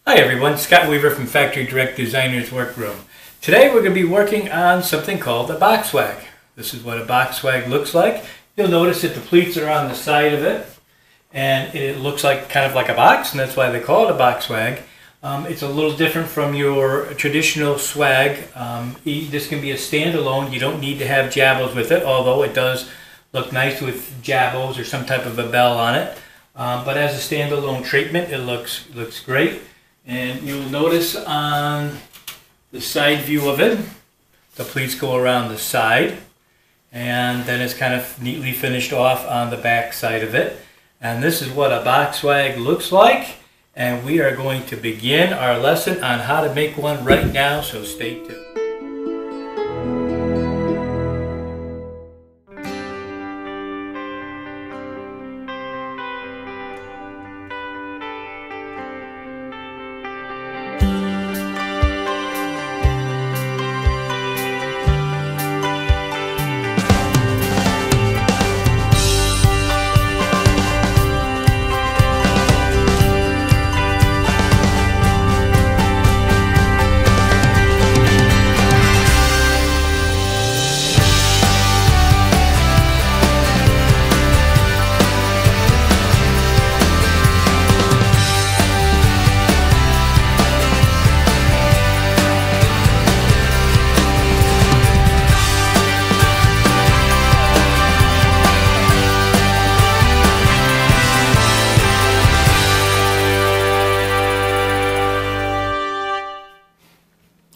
Hi everyone, Scott Weaver from Factory Direct Designers Workroom. Today we're going to be working on something called a box swag. This is what a box swag looks like. You'll notice that the pleats are on the side of it and it looks like kind of like a box, and that's why they call it a box swag. It's a little different from your traditional swag. This can be a standalone. You don't need to have jabos with it, although it does look nice with jabos or some type of a bell on it. But as a standalone treatment, it looks great. And you'll notice on the side view of it, the pleats go around the side, and then it's kind of neatly finished off on the back side of it. And this is what a box swag looks like, and we are going to begin our lesson on how to make one right now, so stay tuned.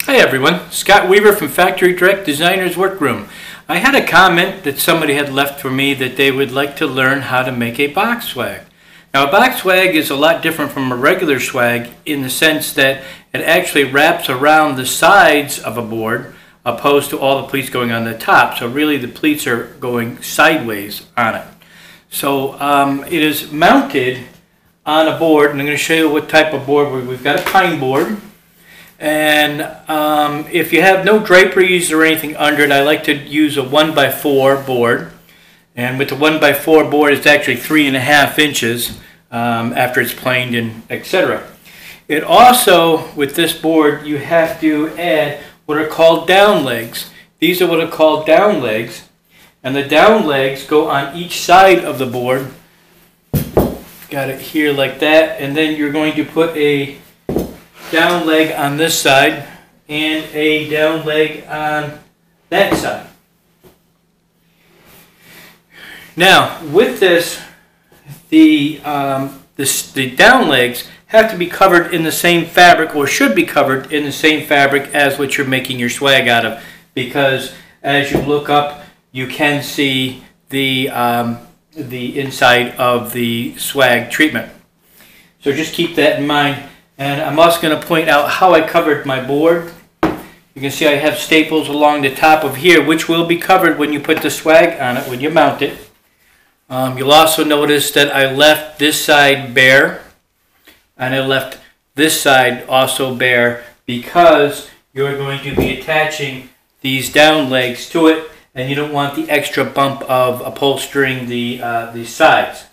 Hi everyone, Scott Weaver from Factory Direct Designers Workroom. I had a comment that somebody had left for me that they would like to learn how to make a box swag. Now a box swag is a lot different from a regular swag in the sense that it actually wraps around the sides of a board opposed to all the pleats going on the top. So really the pleats are going sideways on it. So it is mounted on a board, and I'm going to show you what type of board. We've got a pine board. And if you have no draperies or anything under it, I like to use a 1x4 board. And with the 1x4 board, it's actually 3.5 inches after it's planed and etc. It also, with this board, you have to add what are called down legs. These are what are called down legs. And the down legs go on each side of the board. Got it here like that. And then you're going to put a down leg on this side and a down leg on that side. Now with this, the down legs have to be covered in the same fabric, or should be covered in the same fabric as what you're making your swag out of, because as you look up you can see the inside of the swag treatment. So just keep that in mind. And I'm also going to point out how I covered my board. You can see I have staples along the top of here, which will be covered when you put the swag on it, when you mount it. You'll also notice that I left this side bare, and I left this side also bare, because you're going to be attaching these down legs to it, and you don't want the extra bump of upholstering the sides.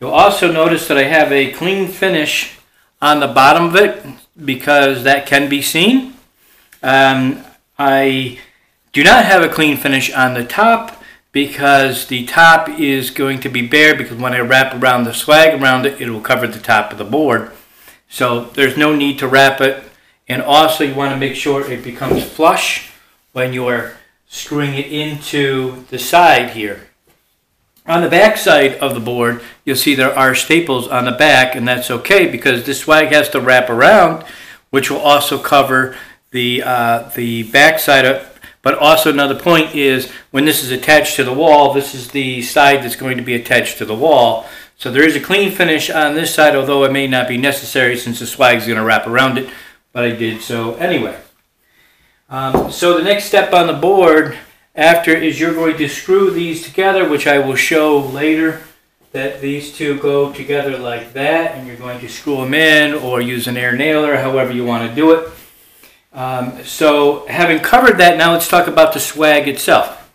You'll also notice that I have a clean finish on the bottom of it, because that can be seen. I do not have a clean finish on the top, because the top is going to be bare, because when I wrap around the swag around it, it will cover the top of the board. So there's no need to wrap it. And also you want to make sure it becomes flush when you are screwing it into the side here. On the back side of the board, you'll see there are staples on the back, and that's okay because this swag has to wrap around, which will also cover the back side of it. But also another point is, when this is attached to the wall, this is the side that's going to be attached to the wall. So there is a clean finish on this side, although it may not be necessary since the swag is going to wrap around it, but I did so anyway. So the next step on the board after is you're going to screw these together, which I will show later, that these two go together like that, and you're going to screw them in or use an air nailer, however you want to do it. So having covered that, now let's talk about the swag itself.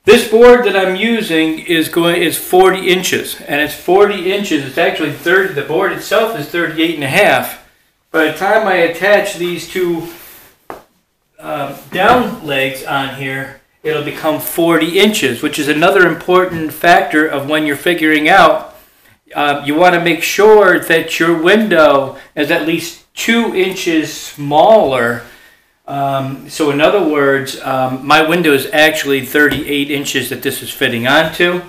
This board that I'm using is 40 inches, and it's 40 inches. It's actually 30. The board itself is 38 and a half. By the time I attach these two down legs on here, it'll become 40 inches, which is another important factor of when you're figuring out. You want to make sure that your window is at least 2 inches smaller. So in other words, my window is actually 38 inches that this is fitting onto.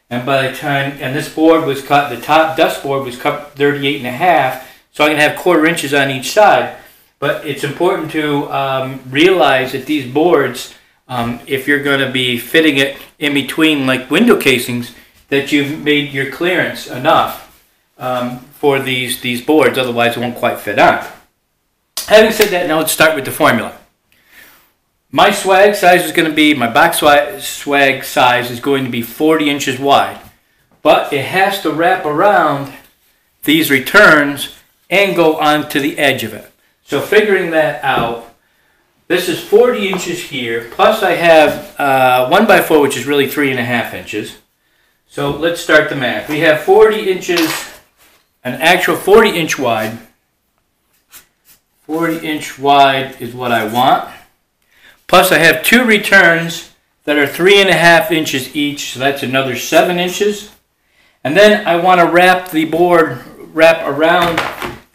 And by the time, and this board was cut, the top dust board was cut 38 and a half. So I'm going to have 1/4 inches on each side. But it's important to realize that these boards, if you're going to be fitting it in between like window casings, that you've made your clearance enough for these boards. Otherwise it won't quite fit on. Having said that, now let's start with the formula. My swag size is going to be, my box swag size is going to be 40 inches wide. But it has to wrap around these returns and go onto the edge of it. So figuring that out, this is 40 inches here, plus I have 1x4, which is really 3.5 inches. So let's start the math. We have 40 inches, an actual 40 inch wide. 40 inch wide is what I want. Plus I have 2 returns that are 3.5 inches each, so that's another 7 inches. And then I want to wrap the board, wrap around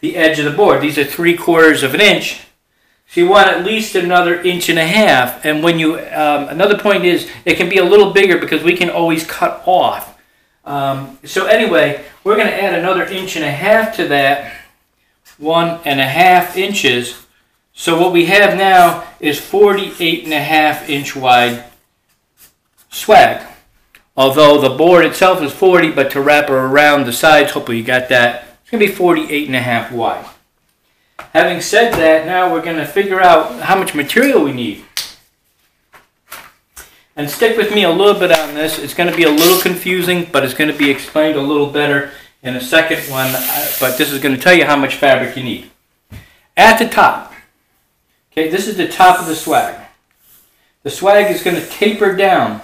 the edge of the board. These are 3/4 of an inch. So you want at least another 1.5 inches. And when you, another point is, it can be a little bigger because we can always cut off. So anyway, we're going to add another 1.5 inches to that. 1.5 inches. So what we have now is 48.5 inch wide swag. Although the board itself is 40, but to wrap her around the sides, hopefully you got that, it's going to be 48.5 wide. Having said that, now we're going to figure out how much material we need. And stick with me a little bit on this. It's going to be a little confusing, but it's going to be explained a little better in a second one, but this is going to tell you how much fabric you need. At the top, okay, this is the top of the swag. The swag is going to taper down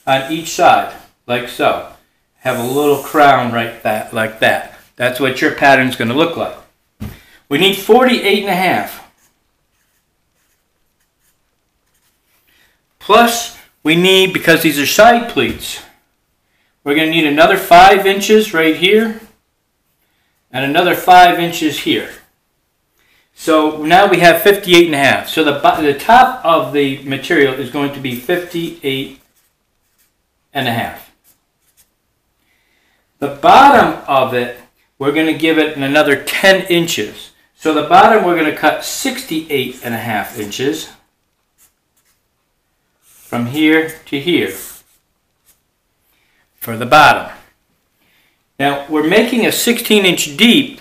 on each side, like so. Have a little crown right like that. That's what your pattern is going to look like. We need 48.5. Plus, we need, because these are side pleats, we're going to need another 5 inches right here and another 5 inches here. So now we have 58.5. So the top of the material is going to be 58.5. The bottom of it, we're going to give it another 10 inches. So the bottom we're going to cut 68.5 inches from here to here for the bottom. Now we're making a 16-inch deep,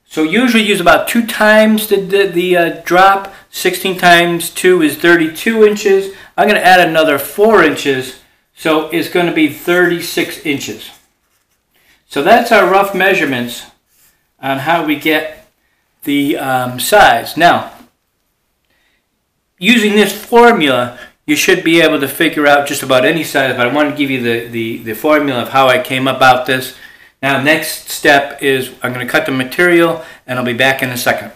so usually use about 2 times the drop. 16 times 2 is 32 inches. I'm going to add another 4 inches, so it's going to be 36 inches. So that's our rough measurements on how we get the size. Now, using this formula, you should be able to figure out just about any size, but I want to give you the formula of how I came about this. Now, next step is I'm going to cut the material, and I'll be back in a second.